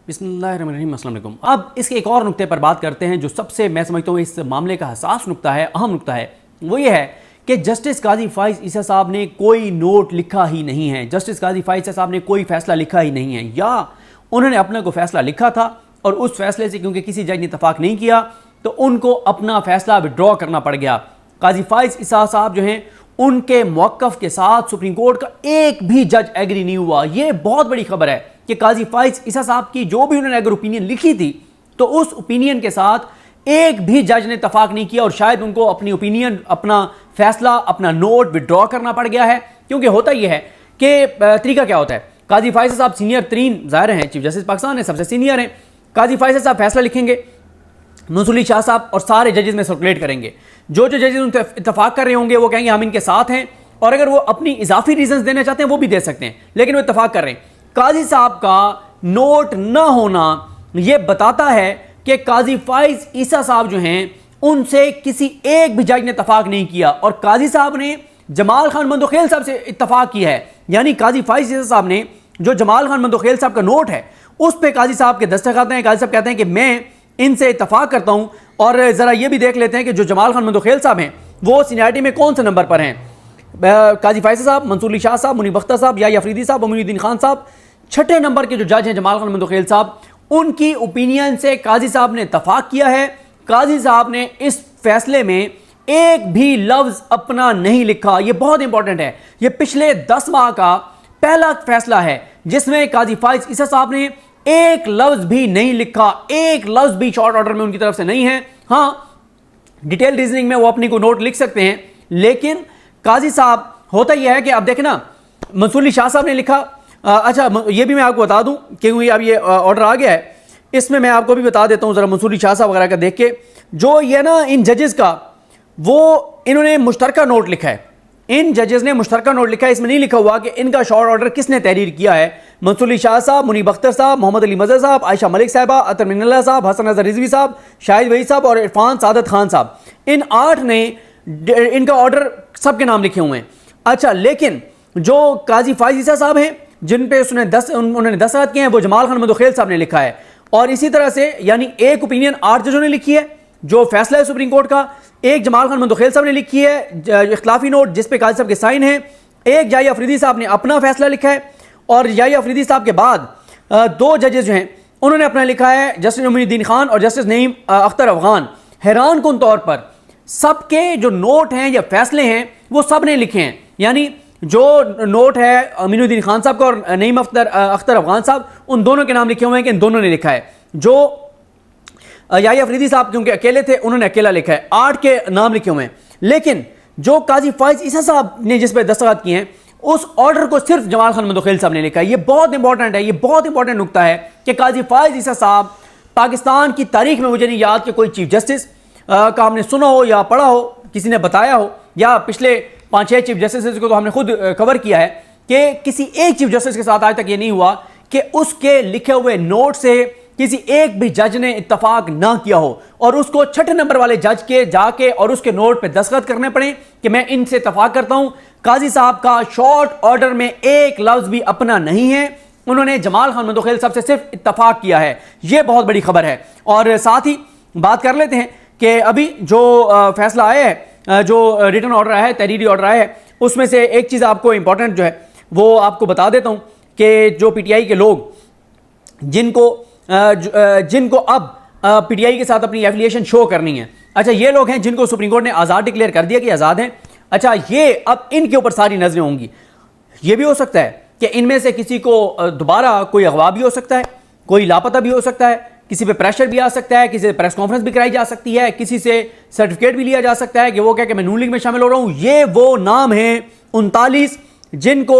बिस्मिल्लाहिर्रहमानिर्रहीम, अस्सलाम वालेकुम। अब इसके एक और नुक्ते पर बात करते हैं जो सबसे मैं समझता हूँ इस मामले का हसास नुक्ता है, अहम नुक्ता है। वो ये है कि जस्टिस काजी फाइज ईसा साहब ने कोई नोट लिखा ही नहीं है, जस्टिस काजी फाइज ईसा साहब ने कोई फैसला लिखा ही नहीं है, या उन्होंने अपना को फैसला लिखा था और उस फैसले से क्योंकि किसी जज ने इतफाक नहीं किया तो उनको अपना फैसला विड्रॉ करना पड़ गया। काजी फाइज ईसा साहब जो हैं उनके मौक़िफ़ के साथ सुप्रीम कोर्ट का एक भी जज एग्री नहीं हुआ। ये बहुत बड़ी खबर है कि काजी फाइज ईसा साहब की जो भी उन्होंने अगर ओपिनियन लिखी थी तो उस ओपिनियन के साथ एक भी जज ने इतफाक नहीं किया और शायद उनको अपनी ओपिनियन, अपना फैसला, अपना नोट विड्रॉ करना पड़ गया है। क्योंकि होता यह है कि तरीका क्या होता है, काजी फाइज साहब सीनियर तरीन ज़ाहिर हैं, चीफ जस्टिस पाकिस्तान है, सबसे सीनियर हैं। काजी फाइज साहब फैसला लिखेंगे, मंसूर अली शाह साहब और सारे जजेस में सर्कुलेट करेंगे। जो जो जजेस उनसे इतफाक कर रहे होंगे वो कहेंगे हम इनके साथ हैं, और अगर वो अपनी इजाफी रीजंस देना चाहते हैं वो भी दे सकते हैं, लेकिन वो इतफाक कर रहे हैं। काजी साहब का नोट ना होना ये बताता है कि काजी फाइज ईसा साहब जो हैं उनसे किसी एक भी जज ने इतफाक नहीं किया, और काजी साहब ने जमाल खान मंदोखेल साहब से इतफाक किया है। यानी काजी फाइज ईसा साहब ने जो जमाल खान मंदोखेल साहब का नोट है उस पर काजी साहब के दस्तखत हैं। काजी साहब कहते हैं कि मैं इनसे इतफाक करता हूं, और ज़रा ये भी देख लेते हैं कि जो जमाल खान मंदोखेल साहब हैं वो सीनियरिटी में कौन से नंबर पर हैं। काजी फाइज साहब, मंसूर अली शाह साहब, मुनीब अख्तर साहब, या अफरीदी साहब, मोइनुद्दीन खान साहब, छठे नंबर के जो जज हैं जमाल खान मंदोखेल साहब, उनकी ओपिनियन से काजी साहब ने इतफाक किया है। काजी साहब ने इस फैसले में एक भी लफ्ज़ अपना नहीं लिखा। यह बहुत इंपॉर्टेंट है, यह पिछले 10 माह का पहला फैसला है जिसमें काजी फाइज ईसा साहब ने एक लफ्ज भी नहीं लिखा, एक लफ्ज भी शॉर्ट ऑर्डर में उनकी तरफ से नहीं है। हाँ, डिटेल रीजनिंग में वो अपनी को नोट लिख सकते हैं, लेकिन काजी साहब होता यह है कि अब देखें ना, मंसूर अली शाह साहब ने लिखा। अच्छा, ये भी मैं आपको बता दूं क्योंकि अब ये ऑर्डर आ गया है, इसमें मैं आपको भी बता देता हूं जरा मंसूर अली शाह साहब वगैरह का देख के। जो ये ना इन जजेस का वो इन्होंने मुश्तरका नोट लिखा है, इन जजेस ने मुश्तरका नोट लिखा है। इसमें नहीं लिखा हुआ कि इनका शॉर्ट ऑर्डर किसने तहरीर किया है। मंसूर अली शाह साहब, मुनीब अख्तर साहब, मोहम्मद अली मजहर साहब, आयशा मलिक साहिबा, अतर मिनल्ला साहब, हसन अजहर रिजवी साहब, शाहिद वही साहब और इरफान सादत खान साहब, इन 8 ने इनका ऑर्डर सबके नाम लिखे हुए हैं। अच्छा, लेकिन जो काजी फाइज ईसा साहब हैं जिन पे उन्होंने दस्तखत किए हैं वो जमाल खान मंदोखेल साहब ने लिखा है। और इसी तरह से यानी एक ओपिनियन 8 जजों ने लिखी है जो फैसला है सुप्रीम कोर्ट का, एक जमाल खान मंदोखेल साहब ने लिखी है इख्तिलाफी नोट जिस पे काजी साहब के साइन हैं, एक जाहिया अफरीदी साहब ने अपना फैसला लिखा है, और जाहिया अफरीदी साहब के बाद 2 जजेस जो हैं उन्होंने अपना लिखा है, जस्टिस मोइनुद्दीन खान और जस्टिस नईम अख्तर अफगान। हैरान कुन तौर पर सबके जो नोट हैं या फैसले हैं वो सब ने लिखे हैं। यानी जो नोट है मोइनुद्दीन खान साहब का और नईम अख्तर अफगान साहब, उन दोनों के नाम लिखे हुए हैं कि इन दोनों ने लिखा है। जो याहिया अफरीदी साहब क्योंकि अकेले थे उन्होंने अकेला लिखा है, 8 के नाम लिखे हुए हैं। लेकिन जो काजी फाइज ईसा साहब ने जिस पर दस्तखत किए हैं उस ऑर्डर को सिर्फ जमाल खान मंदोखेल साहब ने लिखा है। ये बहुत इंपॉर्टेंट है, ये बहुत इंपॉर्टेंट नुकता है कि काजी फाइज ईसा साहब पाकिस्तान की तारीख में मुझे नहीं याद कि कोई चीफ जस्टिस का हमने सुना हो या पढ़ा हो, किसी ने बताया हो, या पिछले 5-6 चीफ जस्टिस को तो हमने खुद कवर किया है कि किसी एक चीफ जस्टिस के साथ आज तक ये नहीं हुआ कि उसके लिखे हुए नोट से किसी एक भी जज ने इत्तफाक ना किया हो और उसको छठे नंबर वाले जज के जाके और उसके नोट पे दस्तखत करने पड़े कि मैं इनसे इत्तफाक करता हूं। काजी साहब का शॉर्ट ऑर्डर में एक लफ्ज भी अपना नहीं है, उन्होंने जमाल खान मंदोखेल साहब से सिर्फ इत्तफाक किया है। यह बहुत बड़ी खबर है। और साथ ही बात कर लेते हैं कि अभी जो फैसला आया है, जो रिटर्न ऑर्डर आया है, तहरीरी ऑर्डर आया है, उसमें से एक चीज़ आपको इंपॉर्टेंट जो है वो आपको बता देता हूँ कि जो PTI के लोग जिनको अब PTI के साथ अपनी एफिलिएशन शो करनी है, अच्छा ये लोग हैं जिनको सुप्रीम कोर्ट ने आज़ाद डिक्लेयर कर दिया कि आज़ाद हैं। अच्छा, ये अब इनके ऊपर सारी नजरें होंगी। ये भी हो सकता है कि इनमें से किसी को दोबारा कोई अगवा भी हो सकता है, कोई लापता भी हो सकता है, किसी पे प्रेशर भी आ सकता है, किसी से प्रेस कॉन्फ्रेंस भी कराई जा सकती है, किसी से सर्टिफिकेट भी लिया जा सकता है कि वो क्या कि मैं नून लीग में शामिल हो रहा हूँ। ये वो नाम है 39 जिनको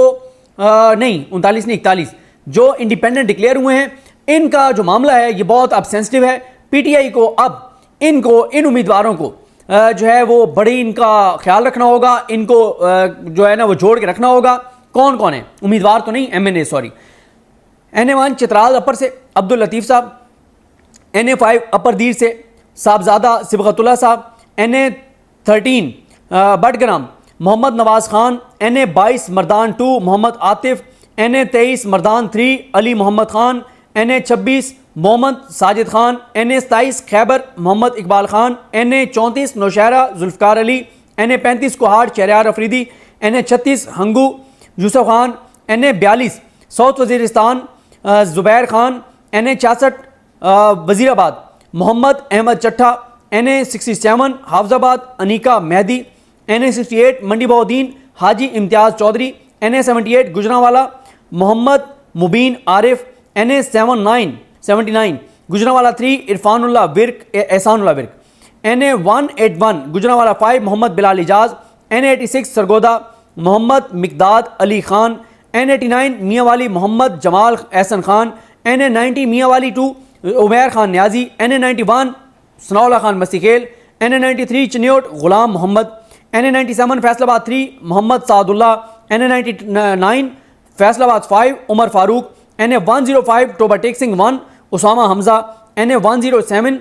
नहीं 39 नहीं 41 जो इंडिपेंडेंट डिक्लेयर हुए हैं। इनका जो मामला है ये बहुत अब सेंसिटिव है। PTI को अब इन उम्मीदवारों को जो है वो बड़ी इनका ख्याल रखना होगा, इनको जो है ना वो जोड़ के रखना होगा। कौन कौन है उम्मीदवार, तो नहीं MNA सॉरी, NA1 चित्राल अपर से अब्दुल लतीफ़ साहब, NA5 अपर दीर से साहबजादा Sibghatullah Sahab, NA13 Battagram Mohammad Nawaz Khan, NA22 Mardan 2 Mohammad Atif, NA23 Mardan 3 Ali Mohammad Khan, NA-26 Mohammad Sajid Khan, NA-27 Khyber Mohammad Iqbal Khan, NA-34 Nowshera Zulfiqar Ali, NA-35 Kohat Shehryar Afridi, NA-36 Hangu Yousuf Khan, NA-42 south Waziristan Zubair Khan, NA-66 Wazirabad Mohammad Ahmad Chattha, NA-67 Hafizabad Aneeqa Mehdi, NA-68 Mandi Bahauddin Haji Imtiaz Chaudhry, NA-78 Gujranwala Mohammad Mubeen Arif, NA-79 Gujranwala 3 Irfanullah Virk Ehsanullah Virk, NA-181 Gujranwala 5 Mohammad Bilal Ijaz, NA-86 Sargodha Mohammad Miqdad Ali Khan, NA-89 Mianwali Mohammad Jamal Ehsan Khan, NA-90 Mianwali 2 Umair Khan Niazi, NA-91 Sanaullah Khan Masikhel, NA-93 Chiniot Ghulam Mohammad, NA-97 Faisalabad 3 Mohammad Saadullah, NA-99 Faisalabad 5 Umar Farooq, NA-105 Toba Tek Singh 1 Usama Hamza, NA-107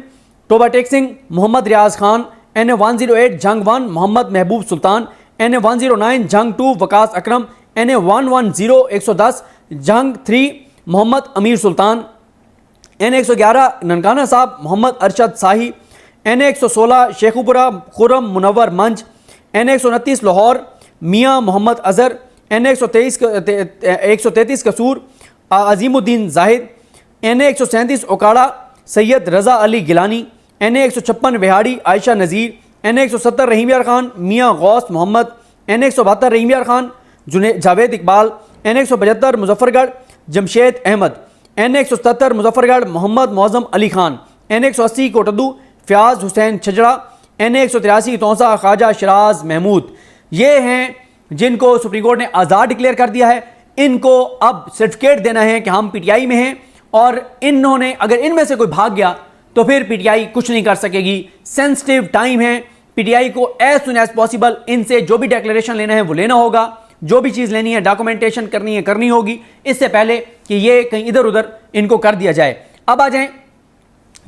Toba Tek Singh Mohammad Riaz Khan, NA-108 Jhang 1 Mohammad महबूब सुल्तान, NA-109 जंग 2 वकास अकरम, NA-110 110 जंग 3 मोहम्मद अमीर सुल्तान, NA-111 Nankana साहब मोहम्मद अरशद शाही, NA-116 Sheikhupura Khurram Munawwar मंज, NA-129 Lahore मियाँ Mohammad Azhar, NA-133 कसूर Azimuddin Zahid, NA-137 Okara Syed रज़ा Ali Gilani, NA-156 Vehari Ayesha नज़ीर, NA-170 रहीम यार खान मियाँ Ghaus Mohammad, NA-172 रहीम यार Khan Javed Iqbal, NA-175 Muzaffargarh Jamshed Ahmad, NA-177 Muzaffargarh Mohammad Mauzam Ali Khan, NA-180 Kot Addu Fayaz Hussain छजड़ा, NA-183 Taunsa Khwaja Sharaj Mahmood. ये हैं जिनको सुप्रीम कोर्ट ने आज़ाद डिक्लेयर कर दिया है। इनको अब सर्टिफिकेट देना है कि हम PTI में हैं, और इन्होंने अगर इनमें से कोई भाग गया तो फिर PTI कुछ नहीं कर सकेगी। सेंसिटिव टाइम है, PTI को एज सुन एज पॉसिबल इनसे जो भी डिक्लेरेशन लेना है वो लेना होगा, जो भी चीज़ लेनी है डॉक्यूमेंटेशन करनी है करनी होगी, इससे पहले कि ये कहीं इधर उधर इनको कर दिया जाए। अब आ जाएं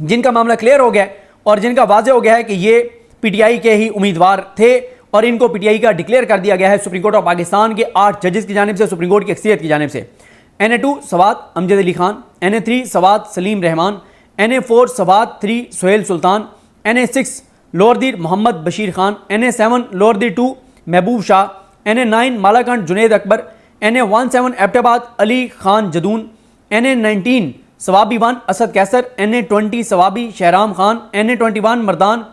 जिनका मामला क्लियर हो गया है और जिनका वाज़ेह हो गया है कि ये PTI के ही उम्मीदवार थे और इनको PTI का डिक्लेयर कर दिया गया है सुप्रीम कोर्ट ऑफ पाकिस्तान के 8 जजेस की जानिब से, सुप्रीम कोर्ट की अक्सरियत की जानिब से। NA-2 सवाद अमजद अली खान, NA-3 सवाद सलीम रहमान, NA-4 सवाद 3 सुहेल सुल्तान, NA-6 लोअरदीर मोहम्मद बशीर खान, NA-7 लोअरदीर 2 महबूब Shah, NA-9 Malakand Junaid Akbar, NA-17 Abbottabad Ali Khan Jadoon, NA-19 Swabi 1 Asad Qaiser, NA-20 Swabi Shahram Khan, NA-21 Mardan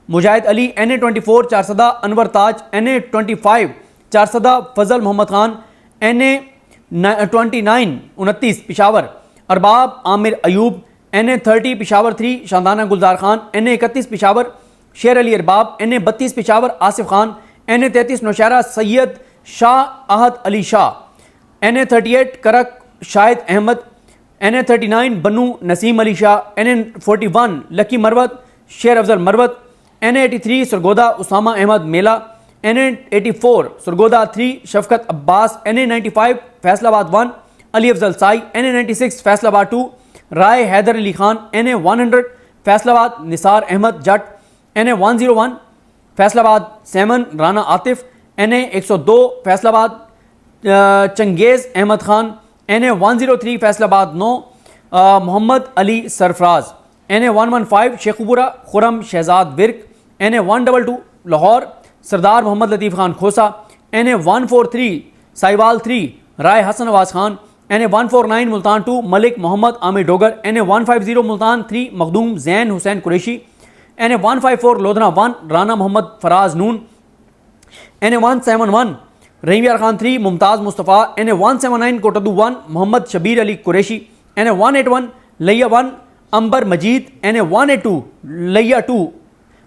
मुजाहिद अली, NA-24 चारसदा अनवर ताज, NA-25 चारसदा फजल मोहम्मद खान, NA-29 पिशावर अरबाब आमिर अयूब, NA-30 पिशावर 3 शानदाना गुलजार खान, NA-31 पिशावर शेर अली अरबाब, NA-32 पिशावर आसिफ खान, NA-33 नौशहरा सैयद शाह अहद अली शाह, NA-38 करक शाहिद अहमद, NA-39 बन्नू नसीम अली शाह, NA-41 लकी मरवत शेर अफजल मरवत, NA-83 सरगोदा उसामा अहमद मेला, NA-84 सरगोदा 3 शफकत अब्बास, NA-95 फैसलाबाद 1 अली अफजल साई, NA-96 फैसलाबाद 2 राय हैदर अली खान, NA-100 फैसलाबाद निसार अहमद जट, NA-101 Faisalabad 7 Rana Atif, NA-102 Faisalabad Changez Ahmad Khan, NA-103 Faisalabad 9 Mohammad Ali Sarfaraz, NA-115 Sheikhupura Khurram Shahzad Virk, NA-122 Lahore सरदार मोहम्मद लतीफ़ खान खोसा, NA-143 Sahiwal 3 राय Hasan Nawaz Khan, NA-149 Multan 2 Malik Mohammad Aamir Dogar, NA-150 Multan 3 Makhdoom Jain Hussain Qureshi, NA-154 Lodhna 1 Rana Mohammad Faraz नून, NA-171 रहीम यार Khan 3 Mumtaz Mustafa, NA-179 Kot Addu 1 Mohammad Shabir Ali Qureshi, NA-181 लैया 1 अंबर मजीद, NA-182 लैया 2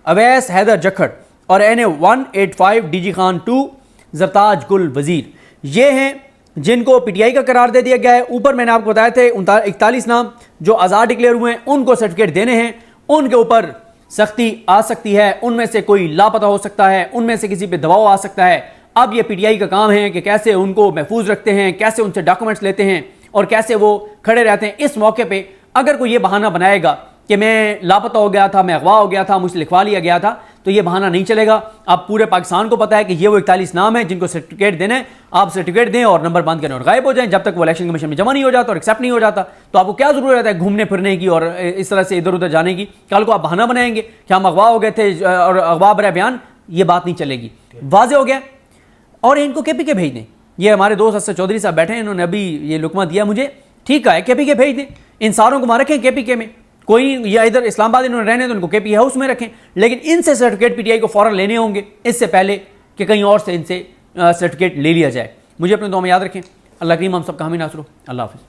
अवैस हैदर जखड़ और NA-185 DG Khan 2 Zartaj गुल वजीर। ये हैं जिनको PTI का करार दे दिया गया है। ऊपर मैंने आपको बताया थे 41 नाम जो आज़ाद डिक्लेयर हुए हैं, उनको सर्टिफिकेट देने हैं, उनके ऊपर सख्ती आ सकती है, उनमें से कोई लापता हो सकता है, उनमें से किसी पे दबाव आ सकता है। अब ये PTI का काम है कि कैसे उनको महफूज रखते हैं, कैसे उनसे डॉक्यूमेंट्स लेते हैं और कैसे वो खड़े रहते हैं। इस मौके पर अगर कोई ये बहाना बनाएगा कि मैं लापता हो गया था, मैं अगवा हो गया था, मुझसे लिखवा लिया गया था, तो ये बहाना नहीं चलेगा। अब पूरे पाकिस्तान को पता है कि ये वो 41 नाम है जिनको सर्टिफिकेट देना है, आप सर्टिफिकेट दें और नंबर बंद करें और गायब हो जाएं जब तक वो इलेक्शन कमीशन में जमा नहीं हो जाता और एक्सेप्ट नहीं हो जाता। तो आपको क्या जरूरत है घूमने फिरने की और इस तरह से इधर उधर जाने की? कल को आप बहाना बनाएंगे कि हम अगवा हो गए थे और अगवा भरा बयान, ये बात नहीं चलेगी। वाजे हो गया। और इनको KPK भेज दें। ये हमारे दोस्त असद चौधरी साहब बैठे हैं, इन्होंने अभी ये लुकमा दिया मुझे, ठीक है KPK भेज दें। इन सारों को वहां रखें KPK में, कोई या इधर इस्लामाबाद इन्होंने रहने तो उनको KPK हाउस में रखें, लेकिन इनसे सर्टिफिकेट PTI को फौरन लेने होंगे इससे पहले कि कहीं और से इनसे सर्टिफिकेट ले लिया जाए। मुझे अपने दुआ में याद रखें। अल्लाह करीम हम सबका हामी नासर हो। अल्लाह हाफिज़।